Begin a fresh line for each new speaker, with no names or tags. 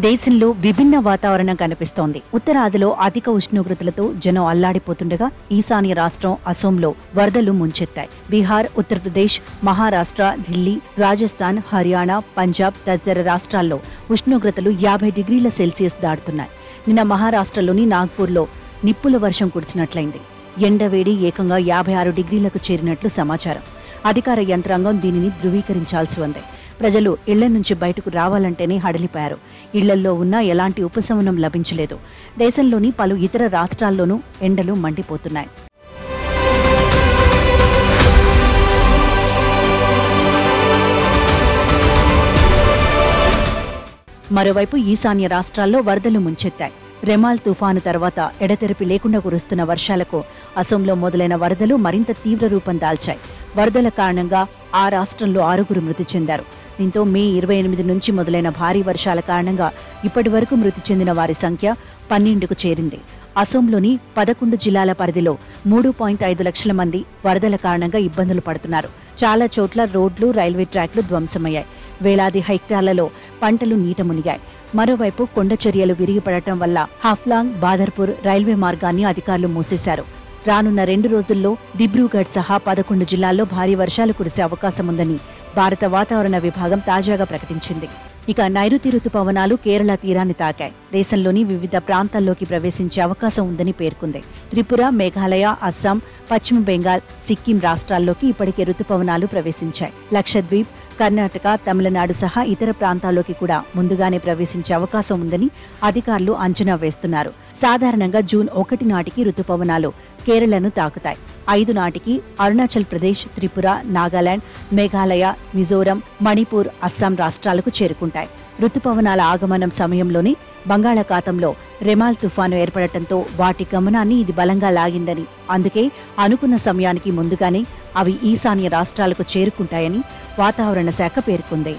దేశంలో విభిన్న వాతావరణం కనిపిస్తోంది. ఉత్తరాదిలో అధిక ఉష్ణోగ్రతలతో జనం అల్లాడిపోతుండగా ఈశాన్య రాష్ట్రం అసోంలో వరదలు ముంచెత్తాయి. బీహార్, ఉత్తరప్రదేశ్, మహారాష్ట్ర, ఢిల్లీ, రాజస్థాన్, హర్యానా, పంజాబ్ తదితర రాష్ట్రాల్లో ఉష్ణోగ్రతలు 50 డిగ్రీల సెల్సియస్ దాటుతున్నాయి. నిన్న మహారాష్ట్రలోని నాగ్పూర్లో నిప్పుల వర్షం కురిసినట్లయింది. ఎండవేడి ఏకంగా 56 డిగ్రీలకు చేరినట్లు సమాచారం. అధికార యంత్రాంగం దీనిని ధృవీకరించాల్సి ఉంది. ప్రజలు ఇళ్ల నుంచి బయటకు రావాలంటేనే హడలిపోయారు. ఇళ్లల్లో ఉన్నా ఎలాంటి ఉపశమనం లభించలేదు. దేశంలోని పలు ఇతర రాష్ట్రాల్లోనూ ఎండలు మండిపోతున్నాయి. మరోవైపు ఈశాన్య రాష్ట్రాల్లో వరదలు ముంచెత్తాయి. రెమాల్ తుఫాను తర్వాత ఎడతెరిపి లేకుండా కురుస్తున్న వర్షాలకు అసోంలో మొదలైన వరదలు మరింత తీవ్ర రూపం దాల్చాయి. వరదల కారణంగా ఆ రాష్ట్రంలో 6 మృతి చెందారు. దీంతో మే 28 నుంచి మొదలైన భారీ వర్షాల కారణంగా ఇప్పటి వరకు మృతి చెందిన వారి సంఖ్య 12కు చేరింది. అసోంలోని 11 జిల్లాల పరిధిలో 3.5 లక్షల మంది వరదల కారణంగా ఇబ్బందులు పడుతున్నారు. చాలా చోట్ల రోడ్లు, రైల్వే ట్రాక్లు ధ్వంసమయ్యాయి. వేలాది హెక్టార్లలో పంటలు నీట మునిగాయి. మరోవైపు కొండ చర్యలు విరిగిపడటం వల్ల హాఫ్లాంగ్, బాదర్పూర్ రైల్వే మార్గాన్ని అధికారులు మూసేశారు. రానున్న 2 రోజుల్లో దిబ్రూగఢ్ సహా 11 జిల్లాల్లో భారీ వర్షాలు కురిసే అవకాశముందని భారత వాతావరణ విభాగం తాజాగా ప్రకటించింది. ఇక నైరుతి రుతుపవనాలు కేరళ తీరాన్ని తాకాయి. దేశంలోని వివిధ ప్రాంతాల్లోకి ప్రవేశించే అవకాశం ఉందని పేర్కొంది. త్రిపుర, మేఘాలయ, అస్సాం, పశ్చిమ బెంగాల్, సిక్కిం రాష్ట్రాల్లోకి ఇప్పటికే రుతుపవనాలు ప్రవేశించాయి. లక్షద్వీప్, కర్ణాటక, తమిళనాడు సహా ఇతర ప్రాంతాల్లోకి కూడా ముందుగానే ప్రవేశించే అవకాశం ఉందని అధికారులు అంచనా వేస్తున్నారు. సాధారణంగా జూన్ 1 నాటికి రుతుపవనాలు కేరళను తాకుతాయి. 5 నాటికి అరుణాచల్ ప్రదేశ్, త్రిపుర, నాగాలాండ్, మేఘాలయ, మిజోరం, మణిపూర్, అస్సాం రాష్ట్రాలకు చేరుకుంటాయి. రుతుపవనాల ఆగమనం సమయంలోనే బంగాళాఖాతంలో రెమాల్ తుఫాను ఏర్పడటంతో వాటి గమనాన్ని ఇది బలంగా లాగిందని, అందుకే అనుకున్న సమయానికి ముందుగానే అవి ఈశాన్య రాష్ట్రాలకు చేరుకుంటాయని వాతావరణ శాఖ పేర్కొంది.